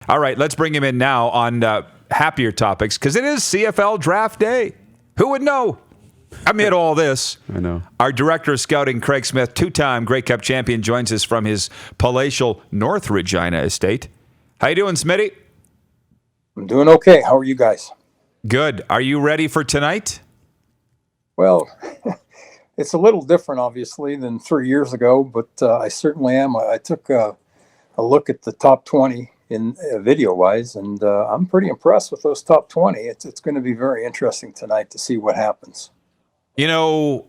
All right, let's bring him in now on happier topics because it is CFL draft day. Who would know? Amid all this, I know. Our director of scouting, Craig Smith, two-time Grey Cup champion, joins us from his palatial North Regina estate. How you doing, Smitty? I'm doing okay. How are you guys? Good. Are you ready for tonight? Well, it's a little different, obviously, than 3 years ago, but I certainly am. I took a look at the top 20 in video-wise, and I'm pretty impressed with those top 20. It's going to be very interesting tonight to see what happens. You know,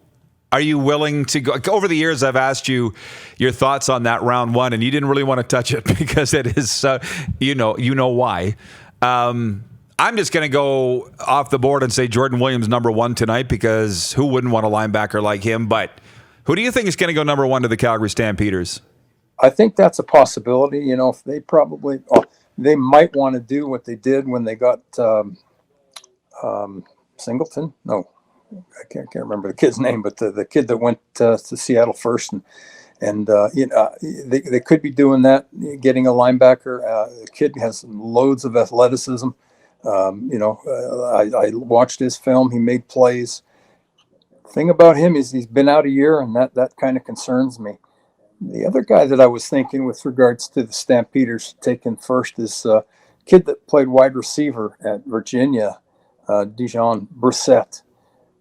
are you willing to go? Over the years, I've asked you your thoughts on that round one, and you didn't really want to touch it because it is, you know why. I'm just going to go off the board and say Jordan Williams number one tonight because who wouldn't want a linebacker like him? But who do you think is going to go number one to the Calgary Stampeders? I think that's a possibility. You know, if they might want to do what they did when they got Singleton. No, I can't remember the kid's name, but the kid that went to Seattle first, and they could be doing that, getting a linebacker. The kid has loads of athleticism. I watched his film. He made plays. Thing about him is he's been out a year, and that kind of concerns me. The other guy that I was thinking with regards to the Stampeders taking first is a kid that played wide receiver at Virginia, Dijon Brissett.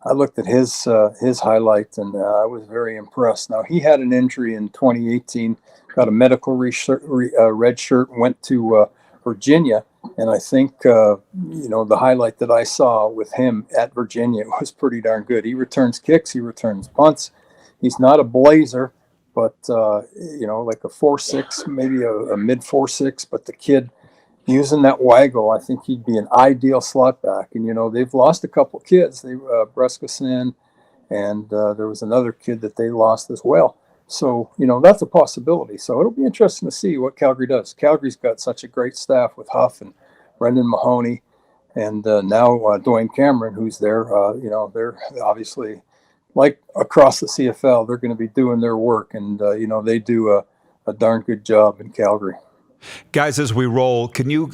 I looked at his highlight, and I was very impressed. Now, he had an injury in 2018, got a medical red shirt, went to Virginia, and I think, the highlight that I saw with him at Virginia was pretty darn good. He returns kicks, he returns punts. He's not a blazer, but, like a 4.6, maybe a mid 4.6, but the kid using that waggle, I think he'd be an ideal slot back. And, they've lost a couple kids. They Brescosin, and there was another kid that they lost as well. So, that's a possibility. So it'll be interesting to see what Calgary does. Calgary's got such a great staff with Huff and Brendan Mahoney, and now Dwayne Cameron, who's there. They're obviously, like across the CFL, they're going to be doing their work. And, they do a darn good job in Calgary. Guys, as we roll, can you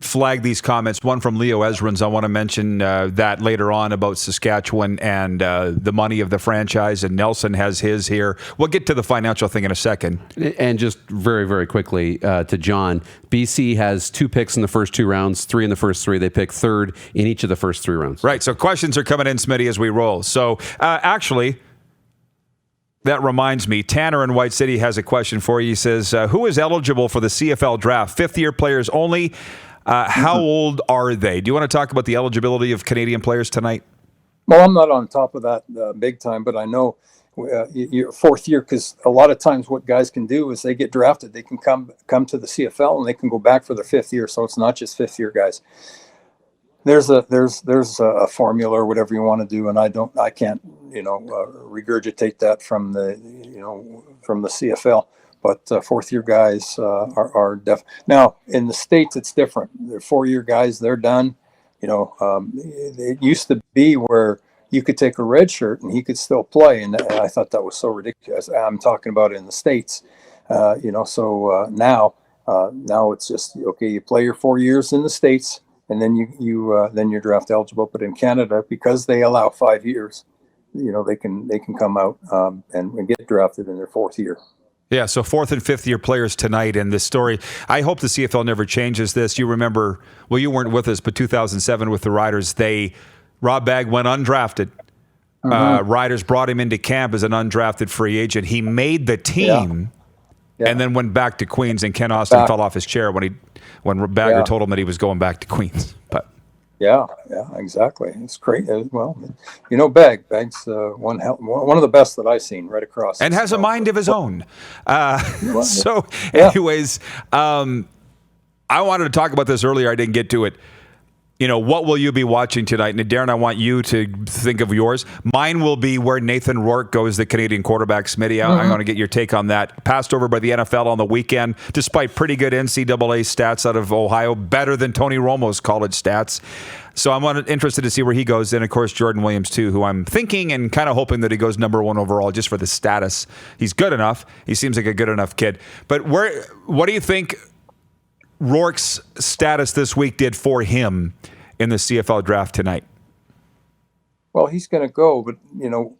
flag these comments? One from Leo Ezrins. I want to mention that later on about Saskatchewan and the money of the franchise, and Nelson has his here. We'll get to the financial thing in a second. And just very, very quickly to John, BC has 2 picks in the first 2 rounds, 3 in the first 3. They pick third in each of the first 3 rounds. Right, so questions are coming in, Smitty, as we roll. So actually, that reminds me, Tanner in White City has a question for you. He says, who is eligible for the CFL draft? 5th-year players only. How old are they? Do you want to talk about the eligibility of Canadian players tonight? Well, I'm not on top of that big time, but I know your 4th year, because a lot of times what guys can do is they get drafted. They can come to the CFL and they can go back for their 5th year. So it's not just 5th-year guys. There's a formula or whatever you want to do, and I can't regurgitate that from the CFL. But 4th-year guys are now in the States. It's different. They're 4-year guys. They're done. It used to be where you could take a red shirt and he could still play, and I thought that was so ridiculous. I'm talking about in the States. So now it's just okay. You play your 4 years in the States, and then you're draft eligible. But in Canada, because they allow 5 years, they can come out and get drafted in their 4th year. Yeah, so 4th and 5th year players tonight in this story. I hope the CFL never changes this. You remember, well, you weren't with us, but 2007 with the Riders, Rob Bagg went undrafted. Riders brought him into camp as an undrafted free agent. He made the team and then went back to Queens, and Ken Austin fell off his chair when Bagger told him that he was going back to Queens. But Yeah, exactly. It's great. Well, Bagg's one of the best that I've seen right across. And has a mind of his own. Anyways, I wanted to talk about this earlier. I didn't get to it. What will you be watching tonight? And Darren, I want you to think of yours. Mine will be where Nathan Rourke goes, the Canadian quarterback. Smitty, I'm going to get your take on that. Passed over by the NFL on the weekend, despite pretty good NCAA stats out of Ohio, better than Tony Romo's college stats. So I'm interested to see where he goes. And, of course, Jordan Williams, too, who I'm thinking and kind of hoping that he goes number 1 overall just for the status. He's good enough. He seems like a good enough kid. But what do you think Rourke's status this week did for him in the CFL draft tonight? Well, he's going to go, but you know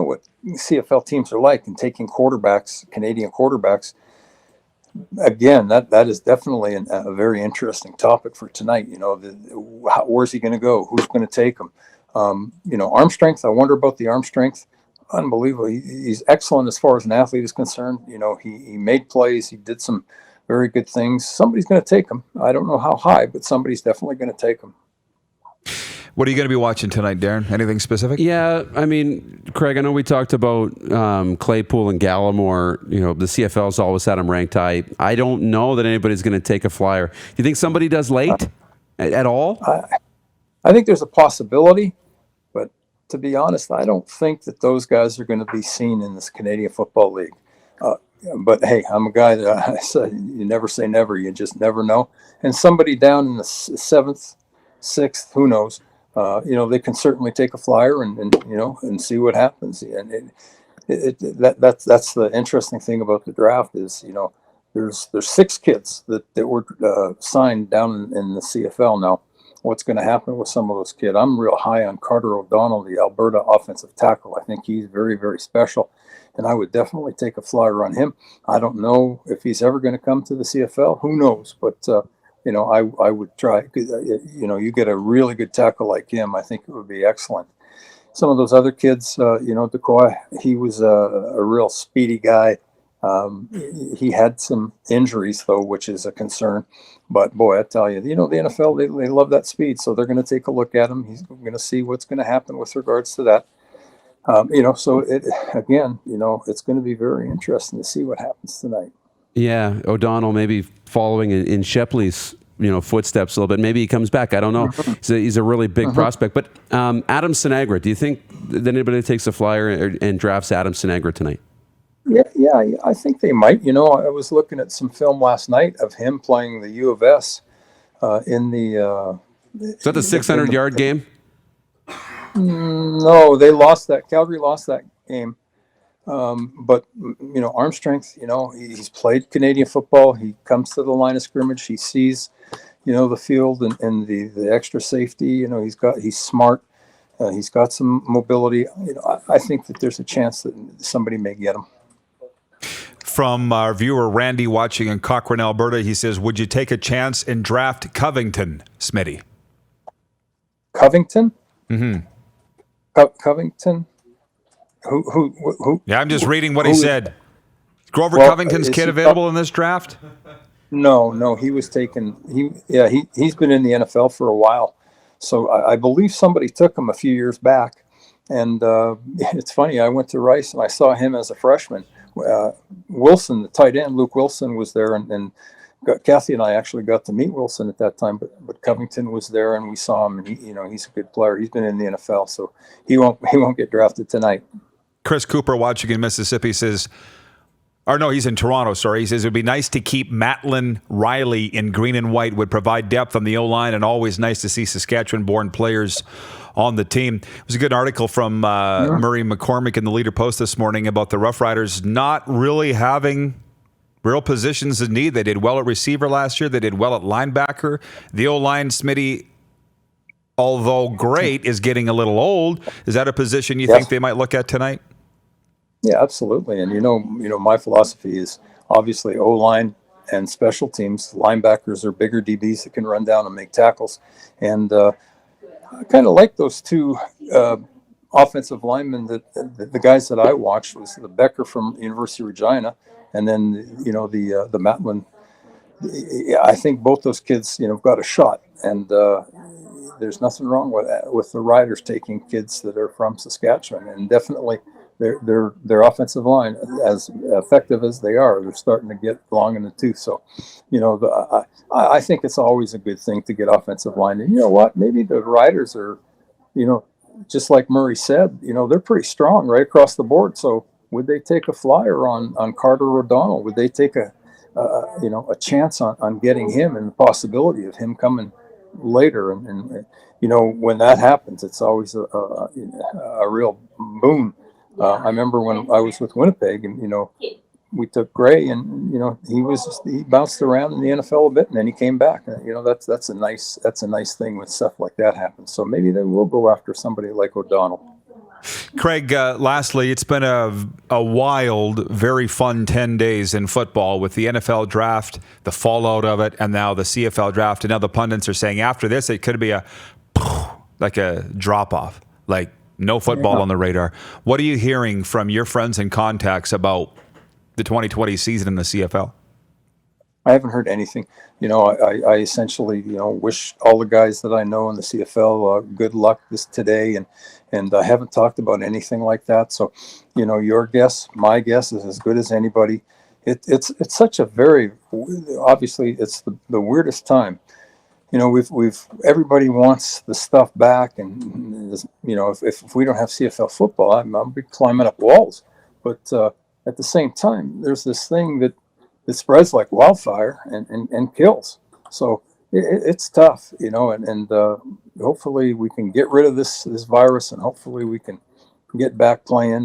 what CFL teams are like, and taking quarterbacks, Canadian quarterbacks. Again, that is definitely a very interesting topic for tonight. You know, where's he going to go? Who's going to take him? You know, arm strength. I wonder about the arm strength. Unbelievable. He's excellent as far as an athlete is concerned. You know, he made plays. He did some very good things. Somebody's going to take him. I don't know how high, but somebody's definitely going to take him. What are you going to be watching tonight, Darren? Anything specific? Yeah, I mean, Craig, I know we talked about Claypool and Gallimore. You know, the CFL's always had them ranked high. I don't know that anybody's going to take a flyer. Do you think somebody does late at all? I think there's a possibility, but to be honest, I don't think that those guys are going to be seen in this Canadian Football League. But hey, I'm a guy that I said you never say never. You just never know. And somebody down in the 7th, 6th, who knows? You know, they can certainly take a flyer and you know, and see what happens. And that's the interesting thing about the draft is, you know, there's 6 kids that were signed down in the CFL. Now, what's going to happen with some of those kids? I'm real high on Carter O'Donnell, the Alberta offensive tackle. I think he's very, very special, and I would definitely take a flyer on him. I don't know if he's ever going to come to the CFL. Who knows? But you know, I would try. You know, you get a really good tackle like him, I think it would be excellent. Some of those other kids, you know, Decoy, he was a real speedy guy. He had some injuries, though, which is a concern. But, boy, I tell you, you know, the NFL, they love that speed, so they're going to take a look at him. He's going to see what's going to happen with regards to that. You know, so, again, you know, it's going to be very interesting to see what happens tonight. Yeah, O'Donnell maybe following in Shepley's, you know, footsteps a little bit. Maybe he comes back. I don't know. He's a really big prospect. But Adam Sinagra, do you think that anybody takes a flyer and drafts Adam Sinagra tonight? Yeah, I think they might. You know, I was looking at some film last night of him playing the U of S in the. Is that the 600-yard game? No, they lost that. Calgary lost that game. But, you know, arm strength, you know, he's played Canadian football. He comes to the line of scrimmage. He sees, you know, the field and the extra safety. You know, he's smart. He's got some mobility. You know, I think that there's a chance that somebody may get him. From our viewer Randy watching in Cochrane, Alberta, he says, would you take a chance and draft Covington, Smitty? Covington? Mm-hmm. Covington? Who? Yeah, I'm just reading what he said. Is Grover Covington's kid available in this draft? No, he was taken. He's been in the NFL for a while. So I believe somebody took him a few years back. And it's funny, I went to Rice and I saw him as a freshman. Wilson, the tight end, Luke Wilson, was there, and Kathy and I actually got to meet Wilson at that time. But Covington was there, and we saw him, and he's a good player. He's been in the NFL, so he won't get drafted tonight. Chris Cooper, watching in Mississippi, says, or no, he's in Toronto, sorry. He says it would be nice to keep Matlin Riley in green and white, would provide depth on the O-line, and always nice to see Saskatchewan-born players on the team. It was a good article from Murray McCormick in the Leader Post this morning about the Rough Riders not really having real positions of need. They did well at receiver last year. They did well at linebacker. The O-line, Smitty, although great, is getting a little old. Is that a position you think they might look at tonight? Yeah, absolutely. And you know, my philosophy is obviously O-line and special teams. Linebackers are bigger DBs that can run down and make tackles. And I kind of like those two offensive linemen. That the guys that I watched was the Becker from University of Regina, and then the Matlin. I think both those kids got a shot, and there's nothing wrong with the Riders taking kids that are from Saskatchewan, and definitely their offensive line, as effective as they are, they're starting to get long in the tooth. So, I think it's always a good thing to get offensive line. And you know what? Maybe the Riders are, just like Murray said, they're pretty strong right across the board. So would they take a flyer on Carter O'Donnell? Would they take a chance on getting him and the possibility of him coming later? And when that happens, it's always a real boon. I remember when I was with Winnipeg, and Gray, and he bounced around in the NFL a bit, and then he came back. That's a nice thing when stuff like that happens. So maybe they will go after somebody like O'Donnell. Craig, lastly, it's been a wild, very fun 10 days in football with the NFL draft, the fallout of it, and now the CFL draft. And now the pundits are saying after this, it could be a drop-off, like no football on the radar. What are you hearing from your friends and contacts about the 2020 season in the CFL? I haven't heard anything. I essentially, wish all the guys that I know in the CFL good luck today, and I haven't talked about anything like that. So, your guess, my guess is as good as anybody. It's such a very, obviously, it's the weirdest time. We've everybody wants the stuff back, and if we don't have CFL football, I'll be climbing up walls. But at the same time, there's this thing that spreads like wildfire and kills. So it's tough, and hopefully we can get rid of this virus, and hopefully we can get back playing.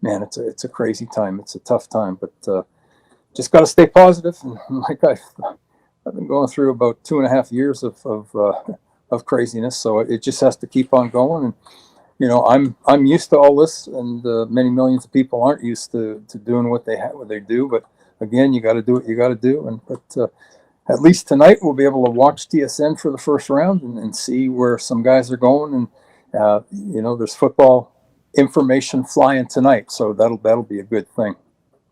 Man, it's a crazy time. It's a tough time, but just got to stay positive. And like I've been going through about 2.5 years of craziness, so it just has to keep on going. And I'm used to all this, and many millions of people aren't used to doing what they do. But again, you got to do what you got to do. But at least tonight we'll be able to watch TSN for the first round and see where some guys are going. And there's football information flying tonight, so that'll be a good thing.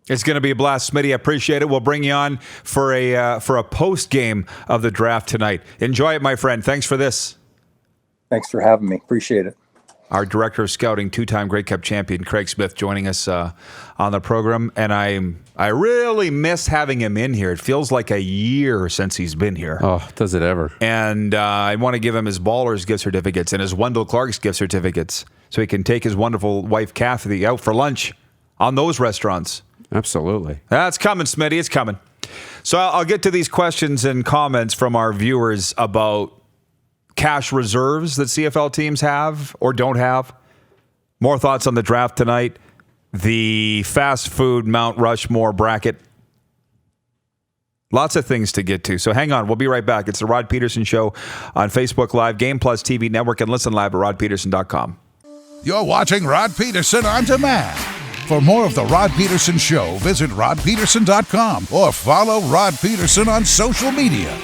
It's going to be a blast, Smitty. I appreciate it. We'll bring you on for a post game of the draft tonight. Enjoy it, my friend. Thanks for this. Thanks for having me. Appreciate it. Our director of scouting, two-time Grey Cup champion Craig Smith, joining us on the program, and I really miss having him in here. It feels like a year since he's been here. Oh, does it ever? And I want to give him his Ballers gift certificates and his Wendell Clark's gift certificates, so he can take his wonderful wife Kathy out for lunch on those restaurants. Absolutely. That's coming, Smitty. It's coming. So I'll get to these questions and comments from our viewers about cash reserves that CFL teams have or don't have. More thoughts on the draft tonight. The fast food Mount Rushmore bracket. Lots of things to get to. So hang on. We'll be right back. It's the Rod Pedersen Show on Facebook Live, Game Plus TV Network, and listen live at rodpedersen.com. You're watching Rod Pedersen On Demand. For more of The Rod Pedersen Show, visit rodpedersen.com or follow Rod Pedersen on social media.